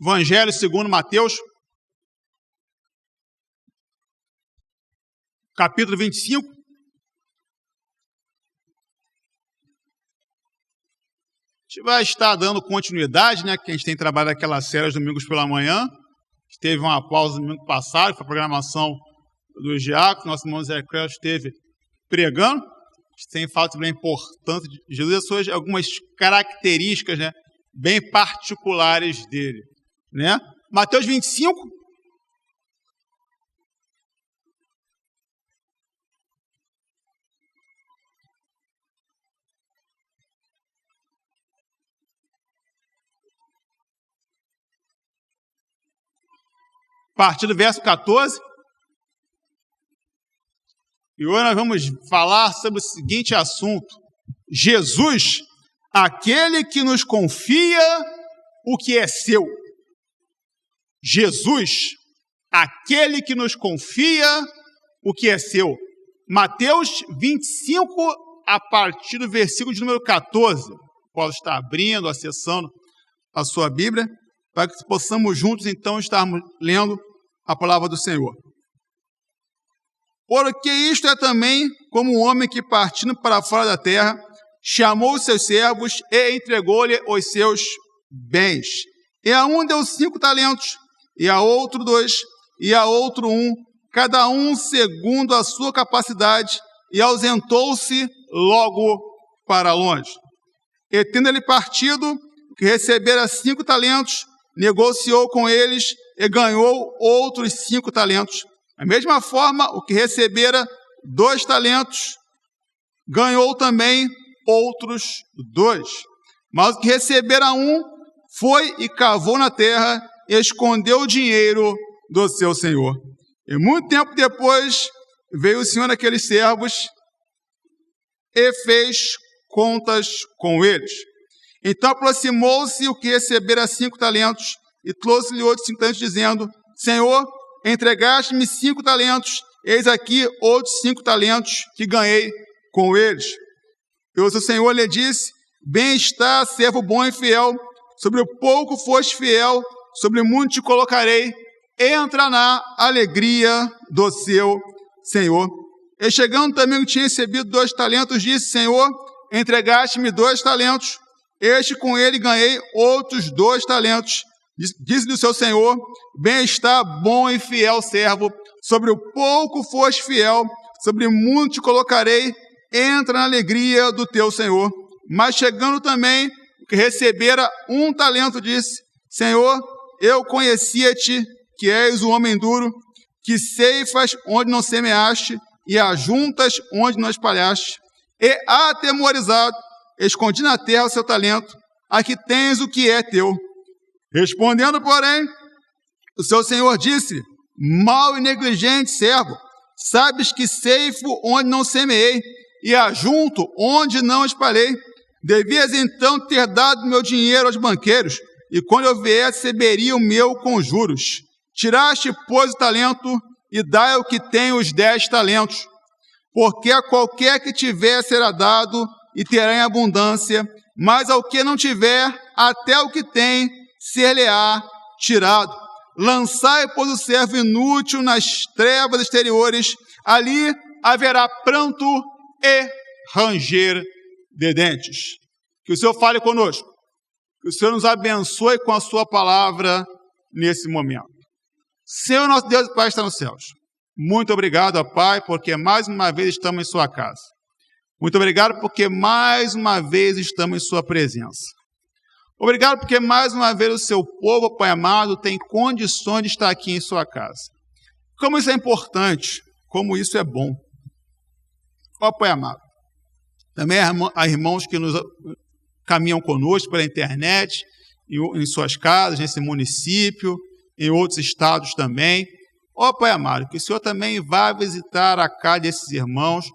Evangelho segundo Mateus, capítulo 25. A gente vai estar dando continuidade, né? Que a gente tem trabalhado aquela série aos domingos pela manhã. Teve uma pausa no domingo passado, foi a programação dos diáconos. Nosso irmão Zé Creu esteve pregando. A gente tem falado sobre a importância de Jesus, as suas algumas características, né, bem particulares dele, né? Mateus 25. A partir do verso 14. E hoje nós vamos falar sobre o seguinte assunto: Jesus, aquele que nos confia o que é seu. Jesus, aquele que nos confia o que é seu. Mateus 25, a partir do versículo de número 14. Posso estar abrindo, acessando a sua Bíblia, para que possamos juntos, então, estarmos lendo a palavra do Senhor. Porque isto é também como um homem que, partindo para fora da terra, chamou os seus servos e entregou-lhe os seus bens. E a um deu 5 talentos, e a outro 2, e a outro 1, cada um segundo a sua capacidade, e ausentou-se logo para longe. E tendo ele partido, que recebera 5 talentos, negociou com eles e ganhou outros 5 talentos. Da mesma forma, o que recebera 2 talentos, ganhou também outros 2. Mas o que recebera 1, foi e cavou na terra e escondeu o dinheiro do seu senhor. E muito tempo depois, veio o senhor daqueles servos e fez contas com eles. Então aproximou-se o que recebera 5 talentos e trouxe-lhe outros 5 talentos, dizendo: Senhor, entregaste-me 5 talentos, eis aqui outros 5 talentos que ganhei com eles. E o seu senhor lhe disse: Bem está, servo bom e fiel, sobre o pouco foste fiel, sobre muito te colocarei, entra na alegria do seu senhor. E chegando também que tinha recebido 2 talentos, disse: Senhor, entregaste-me 2 talentos, este com ele ganhei outros 2 talentos. Disse-lhe o seu senhor: Bem está, bom e fiel servo, sobre o pouco foste fiel, sobre muito te colocarei, entra na alegria do teu senhor. Mas chegando também, o que recebera 1 talento, disse: Senhor, eu conhecia-te, que és um homem duro, que ceifas onde não semeaste, e ajuntas onde não espalhaste. E atemorizado, escondi na terra o seu talento, aqui tens o que é teu. Respondendo, porém, o seu senhor disse: Mau e negligente servo, sabes que ceifo onde não semeei, e ajunto onde não espalhei. Devias então ter dado meu dinheiro aos banqueiros, e quando eu viesse, receberia o meu com juros. Tiraste, pois, o talento, e dai ao que tem os 10 talentos. Porque a qualquer que tiver será dado, e terá em abundância, mas ao que não tiver, até o que tem ser-lhe-á tirado. Lançai, pois, o servo inútil nas trevas exteriores, ali haverá pranto e ranger de dentes. Que o Senhor fale conosco, que o Senhor nos abençoe com a sua palavra nesse momento. Senhor nosso Deus e Pai está nos céus, muito obrigado, ó Pai, porque mais uma vez estamos em sua casa. Muito obrigado porque mais uma vez estamos em sua presença. Obrigado porque mais uma vez o seu povo, Pai amado, tem condições de estar aqui em sua casa. Como isso é importante, como isso é bom. Ó Pai amado, também há irmãos que nos caminham conosco pela internet, em suas casas, nesse município, em outros estados também. Ó Pai amado, que o Senhor também vá visitar a casa desses irmãos,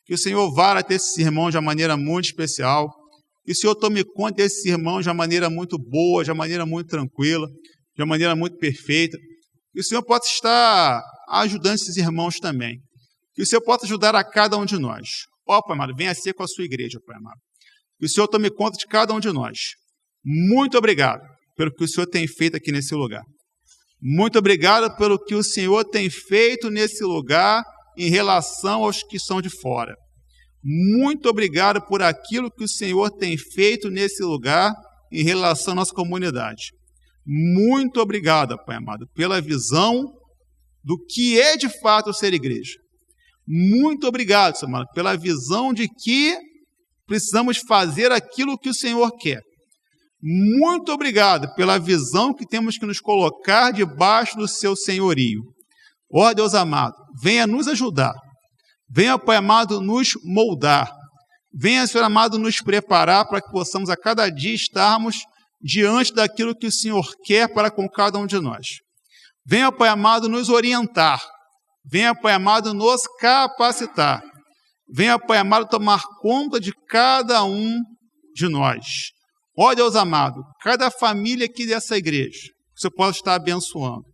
que o Senhor vá até esses irmãos de uma maneira muito especial, que o Senhor tome conta desses irmãos de uma maneira muito boa, de uma maneira muito tranquila, de uma maneira muito perfeita. Que o Senhor possa estar ajudando esses irmãos também. Que o Senhor possa ajudar a cada um de nós. Ó, Pai amado, venha ser com a sua igreja, Pai amado. Que o Senhor tome conta de cada um de nós. Muito obrigado. pelo que o Senhor tem feito aqui nesse lugar. Muito obrigado pelo que o Senhor tem feito nesse lugar em relação aos que são de fora. Muito obrigado por aquilo que o Senhor tem feito nesse lugar em relação à nossa comunidade. Muito obrigado, Pai amado, pela visão do que é de fato ser igreja. Muito obrigado, Senhor amado, pela visão de que precisamos fazer aquilo que o Senhor quer. Muito obrigado pela visão que temos que nos colocar debaixo do seu senhorio. Ó Deus amado, venha nos ajudar. Venha, Pai amado, nos moldar. Venha, Senhor amado, nos preparar para que possamos a cada dia estarmos diante daquilo que o Senhor quer para com cada um de nós. Venha, Pai amado, nos orientar. Venha, Pai amado, nos capacitar. Venha, Pai amado, tomar conta de cada um de nós. Ó Deus amado, cada família aqui dessa igreja, que você possa estar abençoando,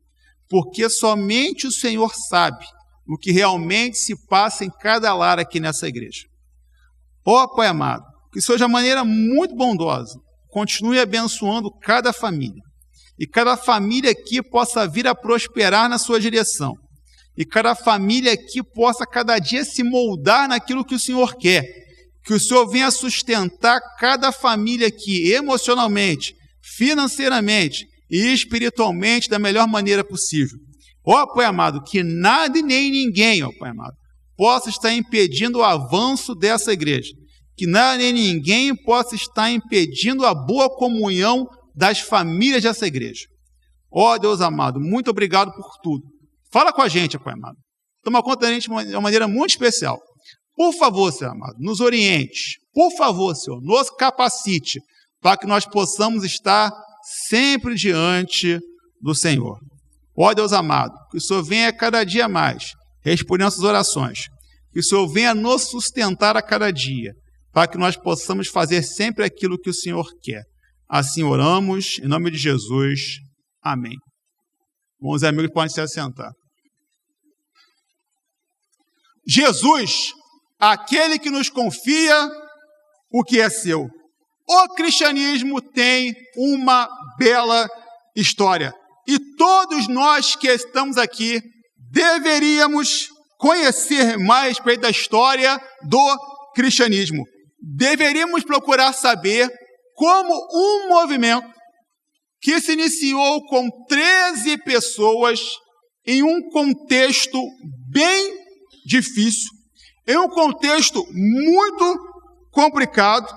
porque somente o Senhor sabe o que realmente se passa em cada lar aqui nessa igreja. Ó Pai amado, que o Senhor de maneira muito bondosa continue abençoando cada família, e cada família aqui possa vir a prosperar na sua direção, e cada família aqui possa cada dia se moldar naquilo que o Senhor quer, que o Senhor venha sustentar cada família aqui emocionalmente, financeiramente e espiritualmente da melhor maneira possível. Ó Pai amado, que nada e nem ninguém, ó Pai amado, possa estar impedindo o avanço dessa igreja, que nada nem ninguém possa estar impedindo a boa comunhão das famílias dessa igreja. Ó Deus amado, muito obrigado por tudo. Fala com a gente, ó Pai amado. Toma conta da gente de uma maneira muito especial. Por favor, Senhor amado, nos oriente. Por favor, Senhor, nos capacite para que nós possamos estar sempre diante do Senhor. Ó Deus amado, que o Senhor venha cada dia mais responder nossas orações. Que o Senhor venha nos sustentar a cada dia, para que nós possamos fazer sempre aquilo que o Senhor quer. Assim oramos, em nome de Jesus. Amém. Bons amigos, podem se assentar. Jesus, aquele que nos confia o que é seu. O cristianismo tem uma bela história. E todos nós que estamos aqui deveríamos conhecer mais a respeito da história do cristianismo. Deveríamos procurar saber como um movimento que se iniciou com 13 pessoas em um contexto bem difícil, em um contexto muito complicado,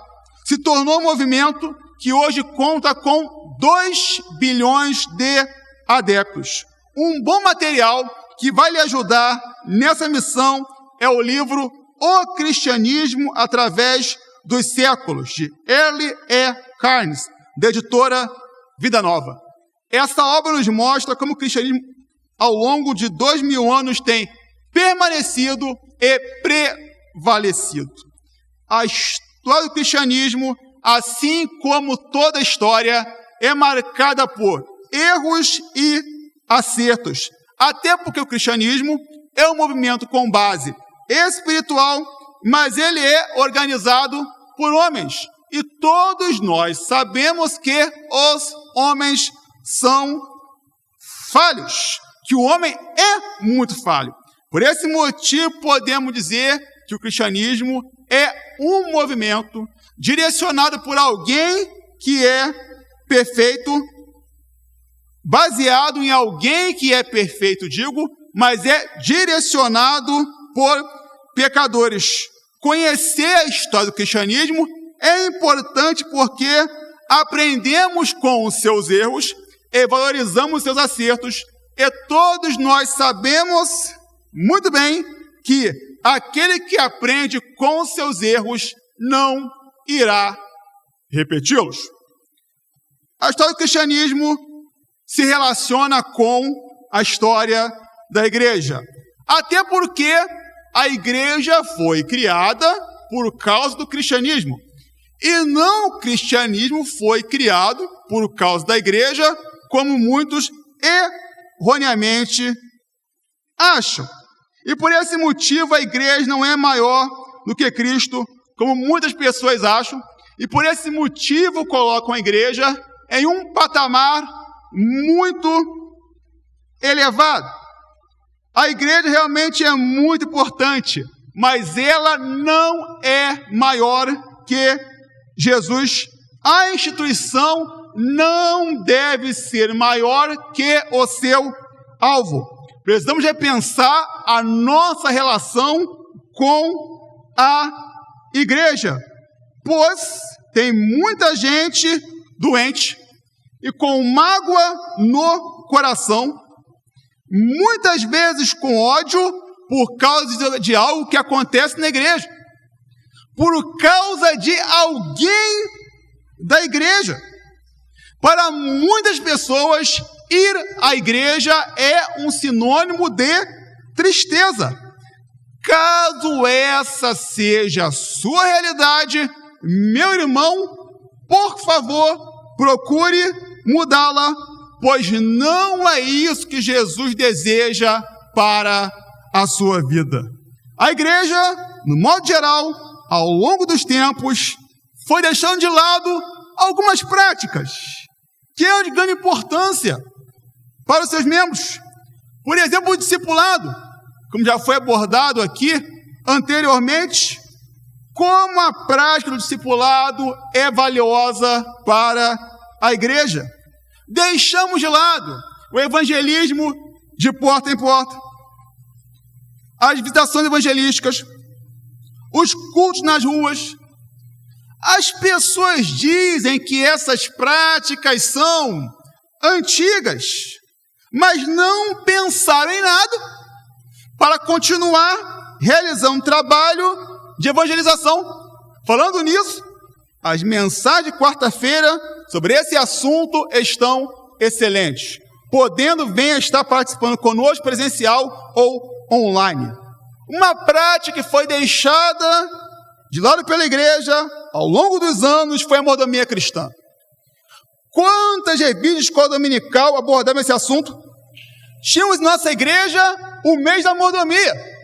se tornou um movimento que hoje conta com 2 bilhões de adeptos. Um bom material que vai lhe ajudar nessa missão é o livro O Cristianismo através dos Séculos, de L.E. Carnes, da editora Vida Nova. Essa obra nos mostra como o cristianismo, ao longo de 2000 anos, tem permanecido e prevalecido. A história do cristianismo, assim como toda a história, é marcada por erros e acertos. Até porque o cristianismo é um movimento com base espiritual, mas ele é organizado por homens. E todos nós sabemos que os homens são falhos, que o homem é muito falho. Por esse motivo, podemos dizer que o cristianismo é um movimento direcionado por alguém que é perfeito, baseado em alguém que é perfeito, digo, mas é direcionado por pecadores. Conhecer a história do cristianismo é importante porque aprendemos com os seus erros e valorizamos os seus acertos, e todos nós sabemos muito bem que aquele que aprende com os seus erros não irá repeti-los. A história do cristianismo se relaciona com a história da igreja, até porque a igreja foi criada por causa do cristianismo, e não o cristianismo foi criado por causa da igreja, como muitos erroneamente acham. E por esse motivo a igreja não é maior do que Cristo, como muitas pessoas acham, e por esse motivo colocam a igreja em um patamar muito elevado. A igreja realmente é muito importante, mas ela não é maior que Jesus. A instituição não deve ser maior que o seu alvo. Precisamos repensar a nossa relação com a igreja, pois tem muita gente doente e com mágoa no coração, muitas vezes com ódio por causa de algo que acontece na igreja, por causa de alguém da igreja. Para muitas pessoas, ir à igreja é um sinônimo de tristeza. Caso essa seja a sua realidade, meu irmão, por favor, procure mudá-la, pois não é isso que Jesus deseja para a sua vida. A igreja, no modo geral, ao longo dos tempos, foi deixando de lado algumas práticas que é de grande importância para os seus membros. Por exemplo, o discipulado, como já foi abordado aqui anteriormente, como a prática do discipulado é valiosa para a igreja. Deixamos de lado o evangelismo de porta em porta, as visitações evangelísticas, os cultos nas ruas. As pessoas dizem que essas práticas são antigas, mas não pensaram em nada para continuar realizando um trabalho de evangelização. Falando nisso, as mensagens de quarta-feira sobre esse assunto estão excelentes. Podendo, venha estar participando conosco presencial ou online. Uma prática que foi deixada de lado pela igreja ao longo dos anos foi a mordomia cristã. Quantas revistas de escola dominical abordavam esse assunto? Tínhamos em nossa igreja o mês da mordomia.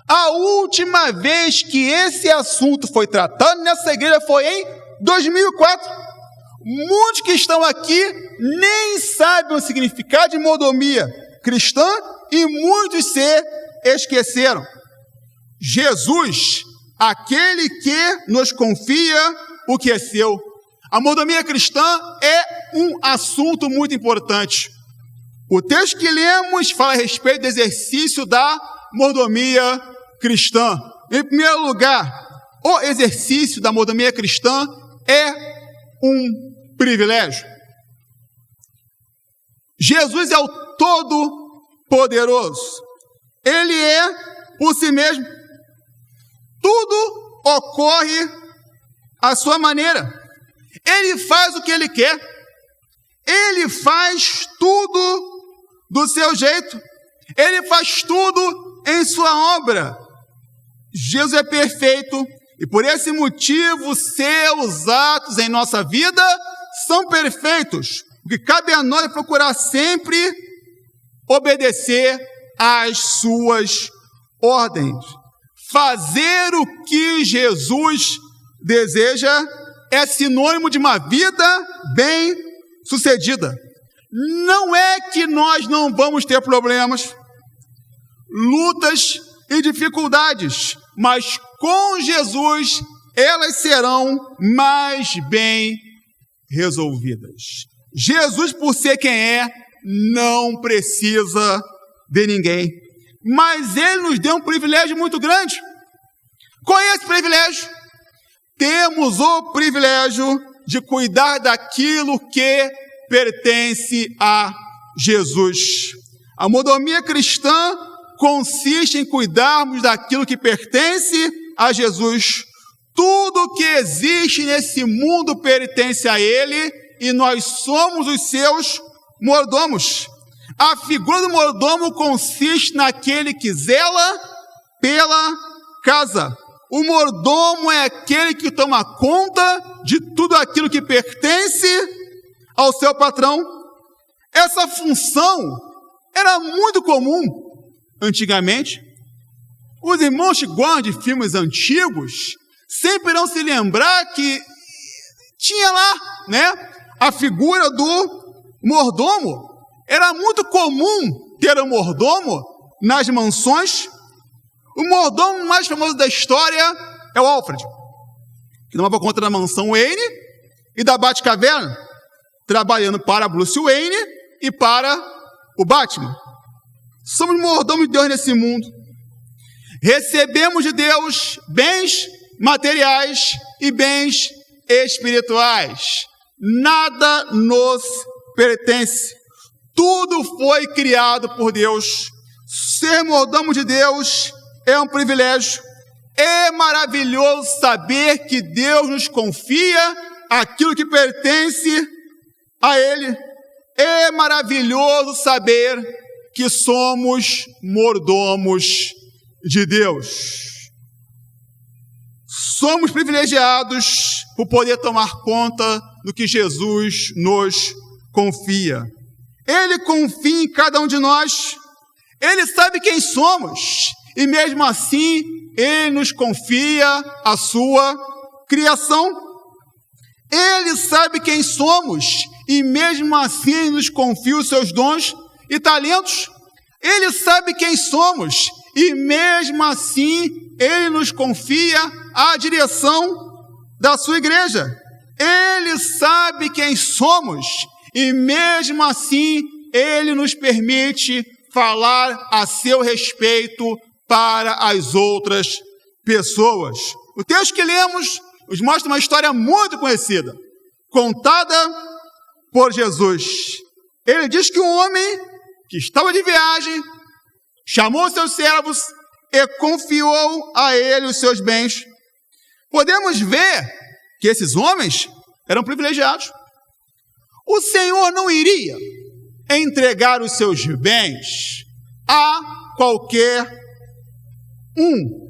A última vez que esse assunto foi tratado nessa igreja foi em 2004. Muitos que estão aqui nem sabem o significado de mordomia cristã e muitos se esqueceram. Jesus, aquele que nos confia o que é seu. A mordomia cristã é um assunto muito importante. O texto que lemos fala a respeito do exercício da mordomia cristã. Em primeiro lugar, o exercício da mordomia cristã é um privilégio. Jesus é o Todo-Poderoso. Ele é por si mesmo. Tudo ocorre à sua maneira. Ele faz o que ele quer. Ele faz tudo do seu jeito. Ele faz tudo em sua obra. Jesus é perfeito e por esse motivo seus atos em nossa vida são perfeitos. O que cabe a nós é procurar sempre obedecer às suas ordens. Fazer o que Jesus deseja é sinônimo de uma vida bem-sucedida. Não é que nós não vamos ter problemas, lutas e dificuldades, mas com Jesus elas serão mais bem resolvidas. Jesus, por ser quem é, não precisa de ninguém, mas Ele nos deu um privilégio muito grande. Qual é esse privilégio? Temos o privilégio de cuidar daquilo que pertence a Jesus. A mordomia cristã consiste em cuidarmos daquilo que pertence a Jesus. Tudo que existe nesse mundo pertence a Ele e nós somos os seus mordomos. A figura do mordomo consiste naquele que zela pela casa. O mordomo é aquele que toma conta de tudo aquilo que pertence ao seu patrão. Essa função era muito comum antigamente. Os irmãos que gostam de filmes antigos sempre irão se lembrar que tinha lá, a figura do mordomo. Era muito comum ter um mordomo nas mansões. O mordomo mais famoso da história é o Alfred, que tomava conta da mansão Wayne e da Batcaverna, trabalhando para Bruce Wayne e para o Batman. Somos mordomos de Deus nesse mundo. Recebemos de Deus bens materiais e bens espirituais. Nada nos pertence. Tudo foi criado por Deus. Ser mordomo de Deus é um privilégio. É maravilhoso saber que Deus nos confia aquilo que pertence a Ele. É maravilhoso saber que somos mordomos de Deus. Somos privilegiados por poder tomar conta do que Jesus nos confia. Ele confia em cada um de nós. Ele sabe quem somos. E mesmo assim, Ele nos confia a sua criação. Ele sabe quem somos. E mesmo assim, Ele nos confia os seus dons e talentos. Ele sabe quem somos. E mesmo assim, Ele nos confia a direção da sua igreja. Ele sabe quem somos. E mesmo assim, Ele nos permite falar a seu respeito para as outras pessoas. O texto que lemos nos mostra uma história muito conhecida, contada por Jesus. Ele diz que um homem que estava de viagem chamou seus servos e confiou a ele os seus bens. Podemos ver que esses homens eram privilegiados. O Senhor não iria entregar os seus bens a qualquer um.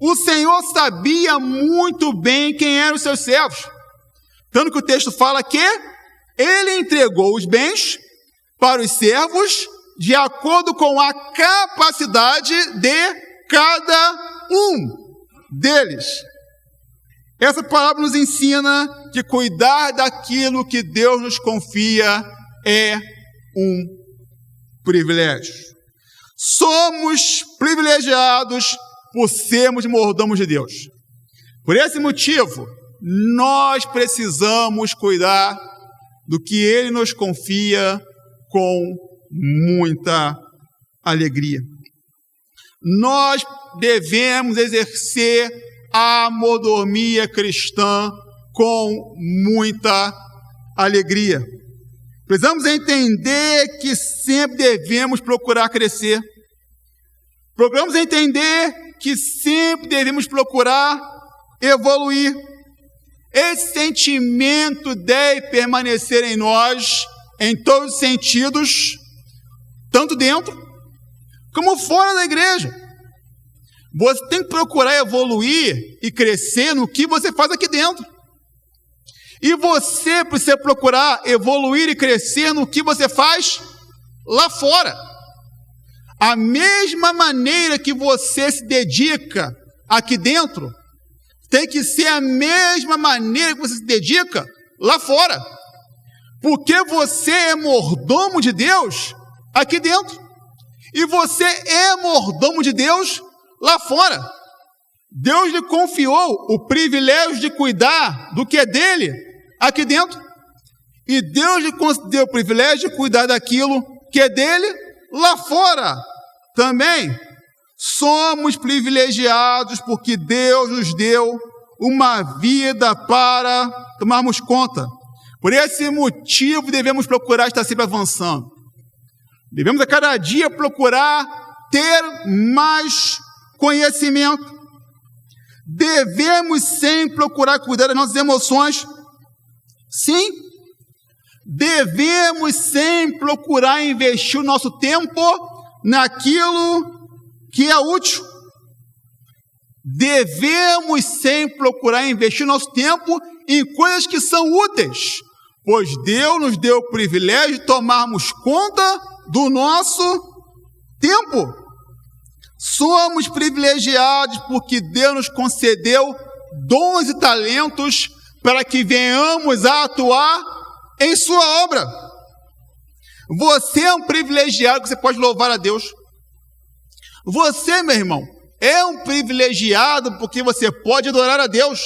O Senhor sabia muito bem quem eram os seus servos. Tanto que o texto fala que Ele entregou os bens para os servos de acordo com a capacidade de cada um deles. Essa palavra nos ensina que cuidar daquilo que Deus nos confia é um privilégio. Somos privilegiados por sermos mordomos de Deus. Por esse motivo, nós precisamos cuidar do que Ele nos confia com muita alegria. Nós devemos exercer a mordomia cristã com muita alegria. Precisamos entender que sempre devemos procurar crescer. Procuramos entender que sempre devemos procurar evoluir. Esse sentimento deve permanecer em nós, em todos os sentidos, tanto dentro como fora da igreja. Você tem que procurar evoluir e crescer no que você faz aqui dentro. E você precisa procurar evoluir e crescer no que você faz lá fora. A mesma maneira que você se dedica aqui dentro, tem que ser a mesma maneira que você se dedica lá fora. Porque você é mordomo de Deus aqui dentro. E você é mordomo de Deus lá fora. Deus lhe confiou o privilégio de cuidar do que é dele aqui dentro. E Deus lhe concedeu o privilégio de cuidar daquilo que é dele lá fora também. Somos privilegiados porque Deus nos deu uma vida para tomarmos conta. Por esse motivo devemos procurar estar sempre avançando. Devemos a cada dia procurar ter mais conhecimento. Devemos sempre procurar cuidar das nossas emoções. Sim, devemos sempre procurar investir o nosso tempo naquilo que é útil. Devemos sempre procurar investir nosso tempo em coisas que são úteis, pois Deus nos deu o privilégio de tomarmos conta do nosso tempo. Somos privilegiados porque Deus nos concedeu dons e talentos para que venhamos a atuar em sua obra. Você é um privilegiado que você pode louvar a Deus. Você, meu irmão, é um privilegiado porque você pode adorar a Deus.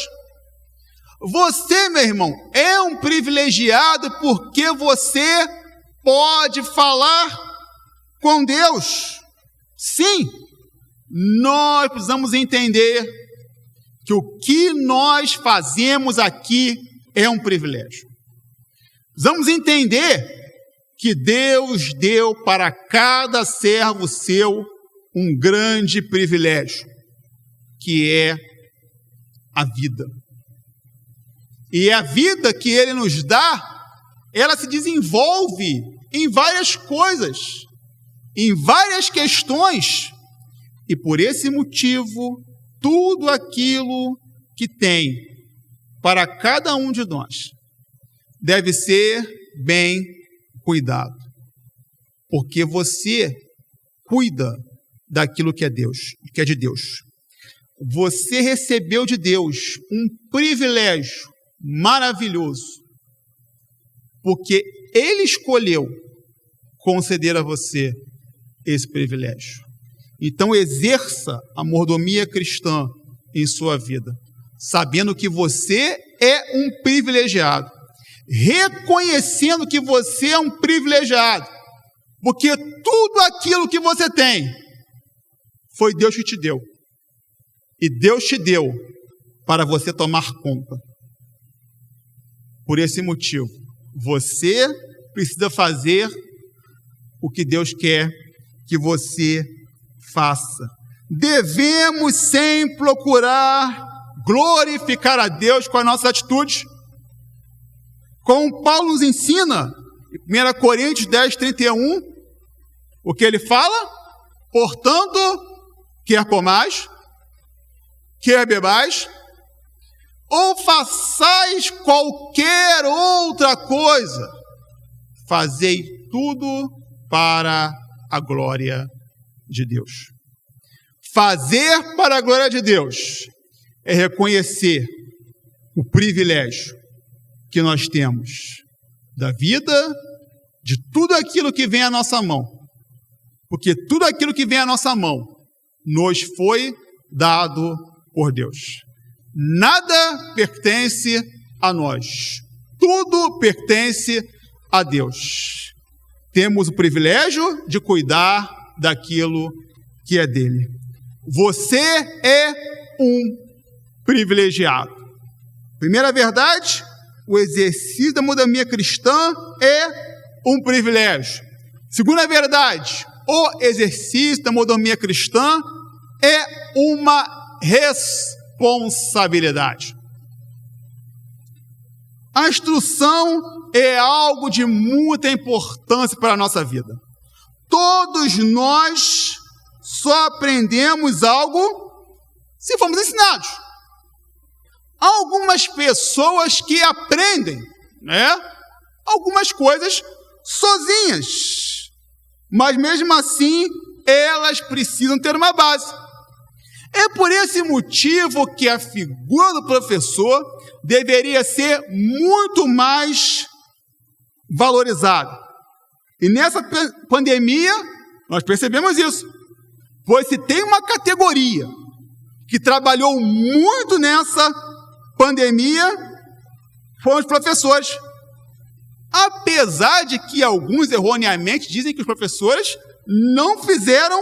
Você, meu irmão, é um privilegiado porque você pode falar com Deus. Sim, nós precisamos entender que o que nós fazemos aqui é um privilégio. Precisamos entender que Deus deu para cada servo seu um grande privilégio, que é a vida. E a vida que Ele nos dá, ela se desenvolve em várias coisas, em várias questões. E por esse motivo, tudo aquilo que tem para cada um de nós deve ser bem cuidado. Porque você cuida daquilo que é Deus, que é de Deus. Você recebeu de Deus um privilégio maravilhoso, porque Ele escolheu conceder a você esse privilégio. Então exerça a mordomia cristã em sua vida, sabendo que você é um privilegiado, reconhecendo que você é um privilegiado, porque tudo aquilo que você tem foi Deus que te deu. E Deus te deu para você tomar conta. Por esse motivo, você precisa fazer o que Deus quer que você faça. Devemos sempre procurar glorificar a Deus com as nossas atitudes. Como Paulo nos ensina, em 1 Coríntios 10, 31, o que ele fala? Portanto, quer comais, quer bebais, ou façais qualquer outra coisa, fazei tudo para a glória de Deus. Fazer para a glória de Deus é reconhecer o privilégio que nós temos da vida, de tudo aquilo que vem à nossa mão. Porque tudo aquilo que vem à nossa mão nos foi dado por Deus. Nada pertence a nós. Tudo pertence a Deus. Temos o privilégio de cuidar daquilo que é dele. Você é um privilegiado. Primeira verdade, o exercício da mordomia cristã é um privilégio. Segunda verdade, o exercício da mordomia cristã é uma responsabilidade. A instrução é algo de muita importância para a nossa vida. Todos nós só aprendemos algo se formos ensinados. Há algumas pessoas que aprendem, algumas coisas sozinhas, mas mesmo assim elas precisam ter uma base. É por esse motivo que a figura do professor deveria ser muito mais valorizada. E nessa pandemia nós percebemos isso, pois se tem uma categoria que trabalhou muito nessa pandemia, foram os professores. Apesar de que alguns erroneamente dizem que os professores não fizeram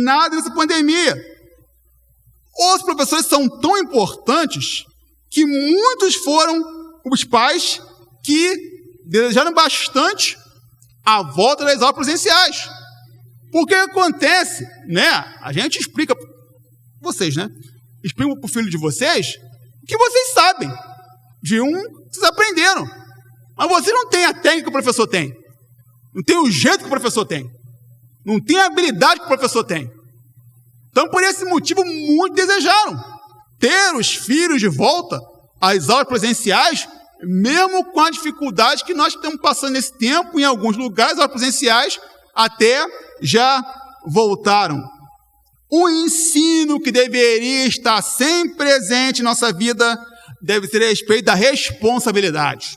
nada nessa pandemia. Os professores são tão importantes que muitos foram os pais que desejaram bastante a volta das aulas presenciais. Porque acontece, a gente explica para vocês, explica para o filho de vocês o que vocês sabem, vocês aprenderam. Mas você não tem a técnica que o professor tem, não tem o jeito que o professor tem, não tem a habilidade que o professor tem. Então, por esse motivo, muitos desejaram ter os filhos de volta às aulas presenciais, mesmo com a dificuldade que nós estamos passando nesse tempo, em alguns lugares, as aulas presenciais até já voltaram. O ensino que deveria estar sempre presente em nossa vida deve ser a respeito da responsabilidade.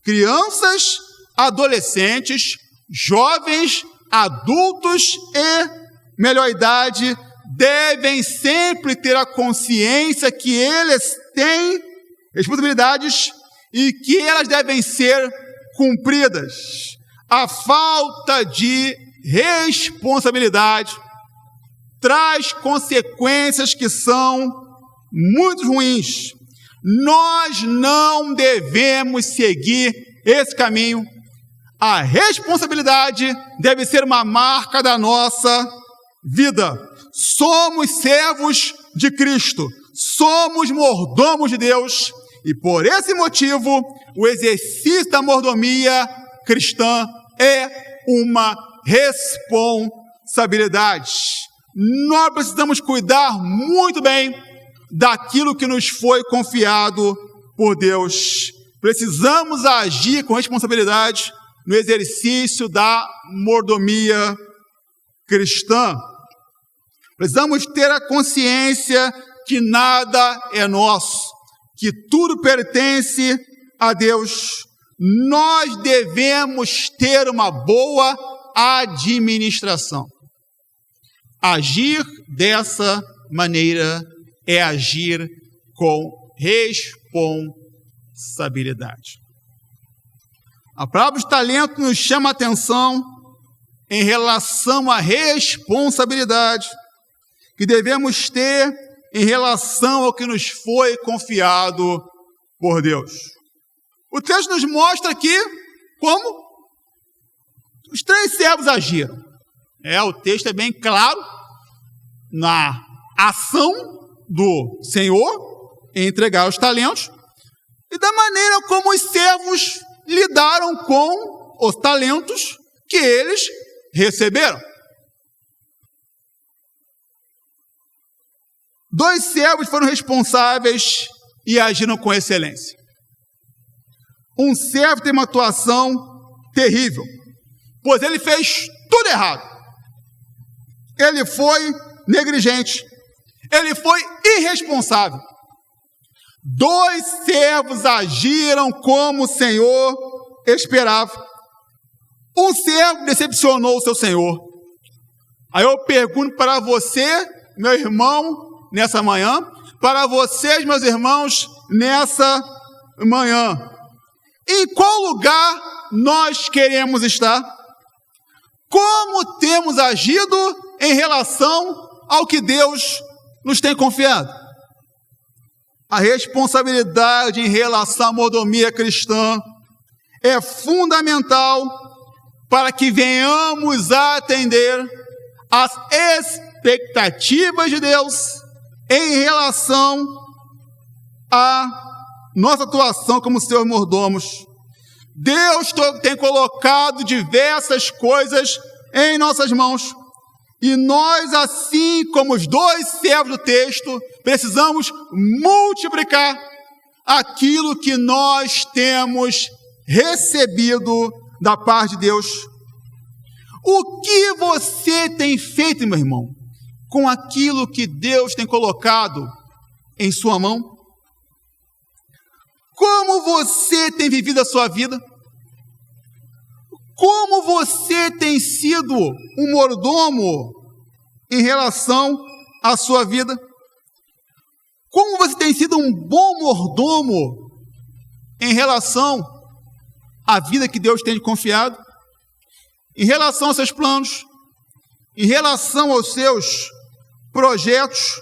crianças, adolescentes, jovens, adultos e melhor idade devem sempre ter a consciência que eles têm responsabilidades e que elas devem ser cumpridas. A falta de responsabilidade traz consequências que são muito ruins. Nós não devemos seguir esse caminho. A responsabilidade deve ser uma marca da nossa vida. Somos servos de Cristo, somos mordomos de Deus, e por esse motivo, o exercício da mordomia cristã é uma responsabilidade. Nós precisamos cuidar muito bem daquilo que nos foi confiado por Deus. Precisamos agir com responsabilidade no exercício da mordomia cristã. Precisamos ter a consciência que nada é nosso, que tudo pertence a Deus. Nós devemos ter uma boa administração. Agir dessa maneira é agir com responsabilidade. A parábola dos talentos nos chama a atenção em relação à responsabilidade que devemos ter em relação ao que nos foi confiado por Deus. O texto nos mostra aqui como os 3 servos agiram. O texto é bem claro na ação do Senhor em entregar os talentos e da maneira como os servos lidaram com os talentos que eles receberam. 2 servos foram responsáveis e agiram com excelência. Um servo tem uma atuação terrível, pois ele fez tudo errado. Ele foi negligente. Ele foi irresponsável. 2 servos agiram como o Senhor esperava. Um servo decepcionou o seu senhor. Aí eu pergunto para você, meu irmão, nessa manhã, para vocês, meus irmãos, nessa manhã, em qual lugar nós queremos estar? Como temos agido em relação ao que Deus nos tem confiado? A responsabilidade em relação à mordomia cristã é fundamental para que venhamos a atender às expectativas de Deus em relação à nossa atuação como seus mordomos. Deus tem colocado diversas coisas em nossas mãos. E nós, assim como os 2 servos do texto, precisamos multiplicar aquilo que nós temos recebido da parte de Deus. O que você tem feito, meu irmão, com aquilo que Deus tem colocado em sua mão? Como você tem vivido a sua vida? Como você tem sido um mordomo em relação à sua vida? Como você tem sido um bom mordomo em relação à vida que Deus tem confiado? Em relação aos seus planos? Em relação aos seus projetos?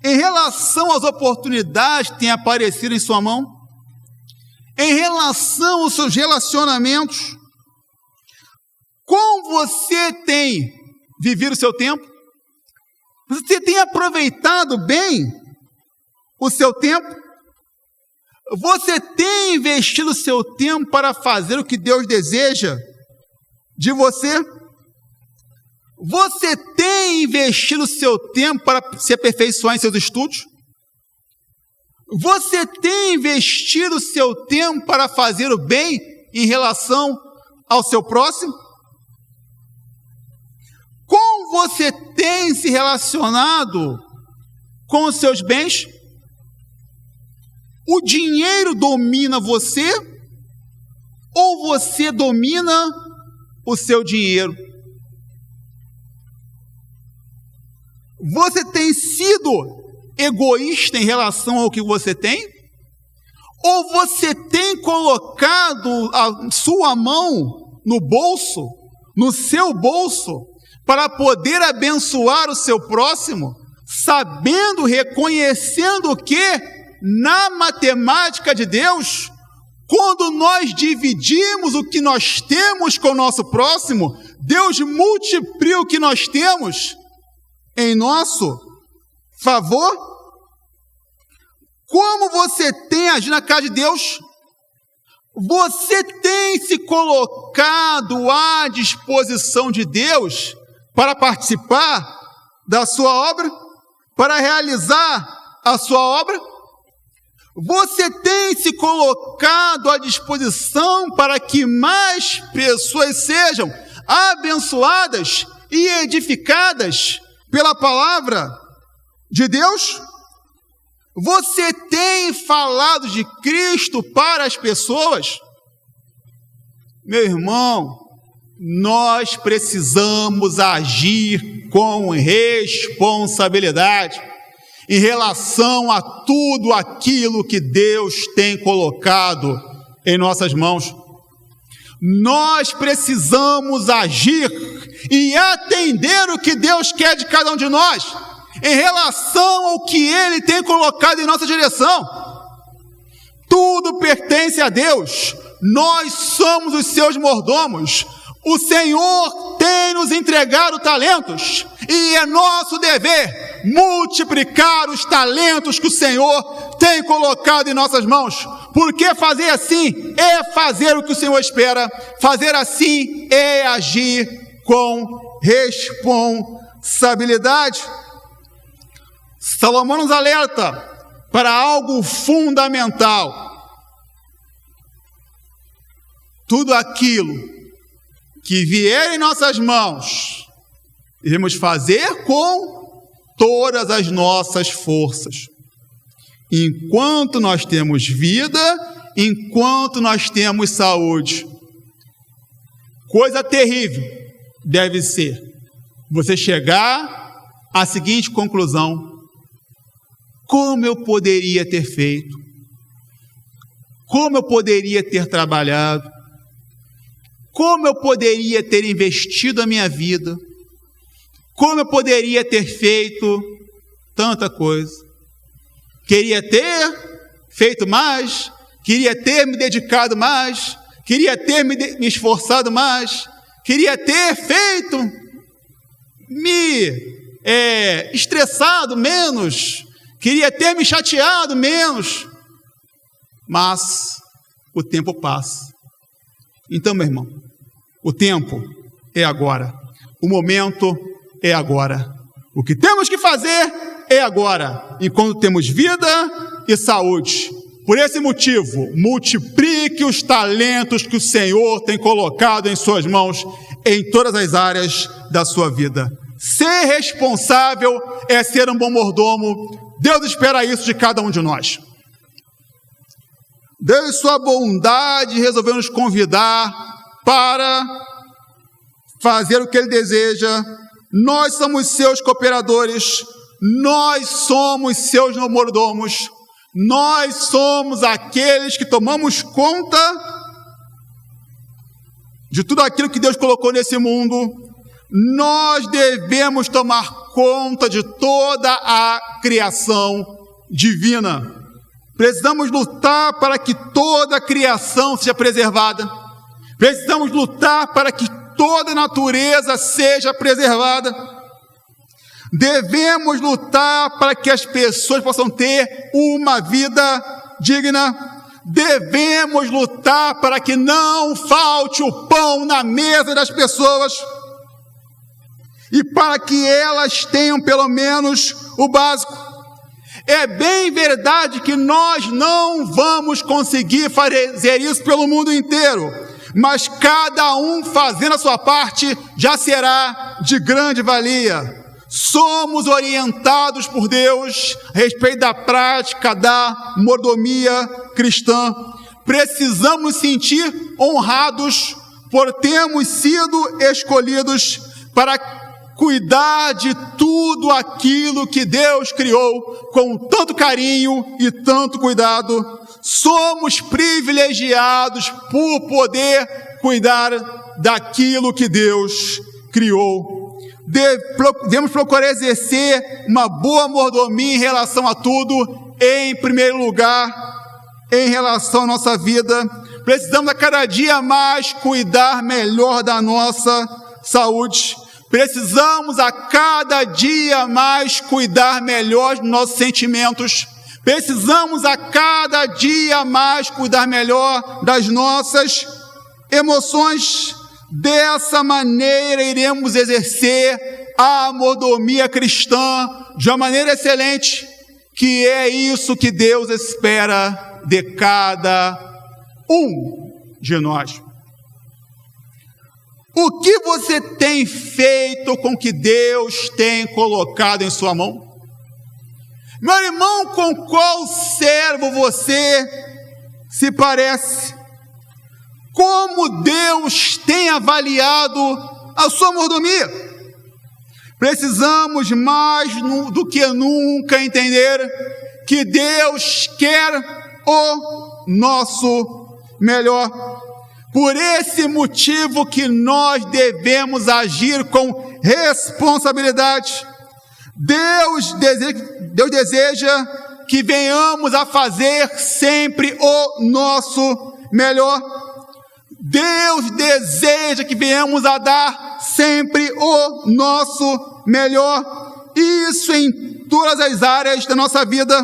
Em relação às oportunidades que têm aparecido em sua mão? Em relação aos seus relacionamentos? Como você tem vivido o seu tempo? Você tem aproveitado bem o seu tempo? Você tem investido o seu tempo para fazer o que Deus deseja de você? Você tem investido o seu tempo para se aperfeiçoar em seus estudos? Você tem investido o seu tempo para fazer o bem em relação ao seu próximo? Como você tem se relacionado com os seus bens? O dinheiro domina você você domina o seu dinheiro? Você tem sido egoísta em relação ao que você tem? Ou você tem colocado a sua mão no bolso, no seu bolso, para poder abençoar o seu próximo, sabendo, reconhecendo que, na matemática de Deus, quando nós dividimos o que nós temos com o nosso próximo, Deus multiplica o que nós temos em nosso favor? Como você tem agido na casa de Deus? Você tem se colocado à disposição de Deus para participar da sua obra? Para realizar a sua obra? Você tem se colocado à disposição para que mais pessoas sejam abençoadas e edificadas pela palavra de Deus? Você tem falado de Cristo para as pessoas? Meu irmão, nós precisamos agir com responsabilidade em relação a tudo aquilo que Deus tem colocado em nossas mãos. Nós precisamos agir e atender o que Deus quer de cada um de nós, em relação ao que Ele tem colocado em nossa direção. Tudo pertence a Deus, nós somos os seus mordomos. O Senhor tem nos entregado talentos e é nosso dever multiplicar os talentos que o Senhor tem colocado em nossas mãos, porque fazer assim é fazer o que o Senhor espera, fazer assim é agir com responsabilidade. Salomão nos alerta para algo fundamental. Tudo aquilo que vier em nossas mãos, devemos fazer com todas as nossas forças. Enquanto nós temos vida, enquanto nós temos saúde. Coisa terrível deve ser você chegar à seguinte conclusão: como eu poderia ter feito? Como eu poderia ter trabalhado? Como eu poderia ter investido a minha vida? Como eu poderia ter feito tanta coisa? Queria ter feito mais, queria ter me dedicado mais, queria ter me esforçado mais, queria ter feito, estressado menos, queria ter me chateado menos, mas o tempo passa. Então, meu irmão, o tempo é agora, o momento é agora, o que temos que fazer é agora, enquanto temos vida e saúde. Por esse motivo, multiplique os talentos que o Senhor tem colocado em suas mãos em todas as áreas da sua vida. Ser responsável é ser um bom mordomo. Deus espera isso de cada um de nós. Deus, em sua bondade, resolveu nos convidar para fazer o que Ele deseja. Nós somos seus cooperadores, nós somos seus mordomos, nós somos aqueles que tomamos conta de tudo aquilo que Deus colocou nesse mundo. Nós devemos tomar conta de toda a criação divina. Precisamos lutar para que toda a criação seja preservada. Precisamos lutar para que toda a natureza seja preservada. Devemos lutar para que as pessoas possam ter uma vida digna. Devemos lutar para que não falte o pão na mesa das pessoas e para que elas tenham pelo menos o básico. É bem verdade que nós não vamos conseguir fazer isso pelo mundo inteiro, mas cada um fazendo a sua parte já será de grande valia. Somos orientados por Deus a respeito da prática da mordomia cristã. Precisamos sentir honrados por termos sido escolhidos para cuidar de tudo aquilo que Deus criou com tanto carinho e tanto cuidado. Somos privilegiados por poder cuidar daquilo que Deus criou. Devemos procurar exercer uma boa mordomia em relação a tudo. Em primeiro lugar, em relação à nossa vida, precisamos a cada dia mais cuidar melhor da nossa saúde. Precisamos a cada dia mais cuidar melhor dos nossos sentimentos. Precisamos a cada dia mais cuidar melhor das nossas emoções. Dessa maneira iremos exercer a mordomia cristã de uma maneira excelente, que é isso que Deus espera de cada um de nós. O que você tem feito com o que Deus tem colocado em sua mão? Meu irmão, com qual servo você se parece? Como Deus tem avaliado a sua mordomia? Precisamos mais do que nunca entender que Deus quer o nosso melhor. Por esse motivo que nós devemos agir com responsabilidade. Deus deseja que venhamos a fazer sempre o nosso melhor. Deus deseja que venhamos a dar sempre o nosso melhor. Isso em todas as áreas da nossa vida.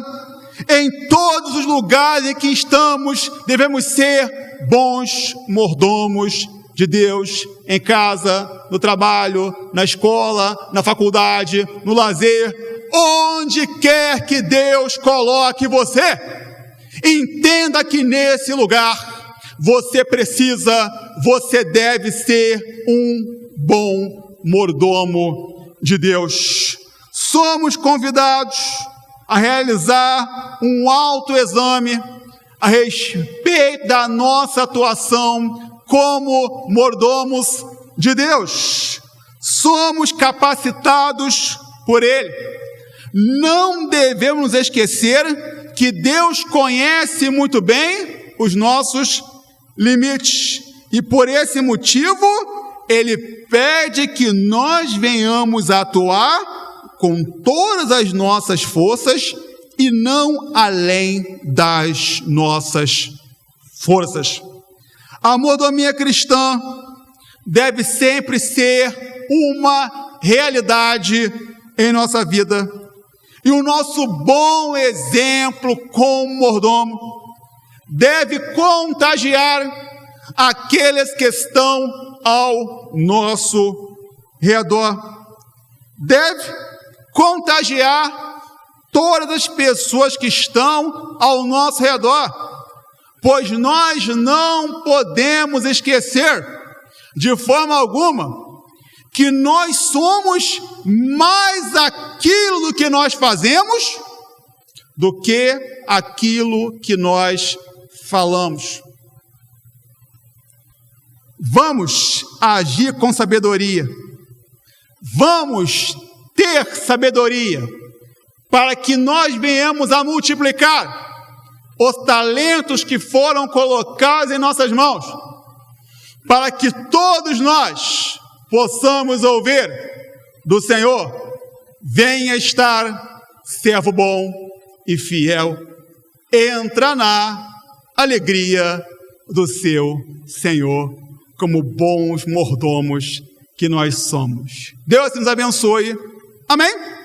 Em todos os lugares em que estamos, devemos ser bons mordomos de Deus. Em casa, no trabalho, na escola, na faculdade, no lazer. Onde quer que Deus coloque você, entenda que nesse lugar você deve ser um bom mordomo de Deus. Somos convidados a realizar um autoexame a respeito da nossa atuação como mordomos de Deus. Somos capacitados por Ele. Não devemos esquecer que Deus conhece muito bem os nossos limites. E por esse motivo, Ele pede que nós venhamos a atuar com todas as nossas forças e não além das nossas forças. A mordomia cristã deve sempre ser uma realidade em nossa vida. E o nosso bom exemplo como mordomo deve contagiar aqueles que estão ao nosso redor. Deve contagiar todas as pessoas que estão ao nosso redor, pois nós não podemos esquecer de forma alguma que nós somos mais aquilo do que nós fazemos do que aquilo que nós falamos. Vamos agir com sabedoria. Vamos ter sabedoria para que nós venhamos a multiplicar os talentos que foram colocados em nossas mãos, para que todos nós possamos ouvir do Senhor: venha estar, servo bom e fiel, entra na alegria do seu Senhor, como bons mordomos que nós somos. Deus nos abençoe. Amém?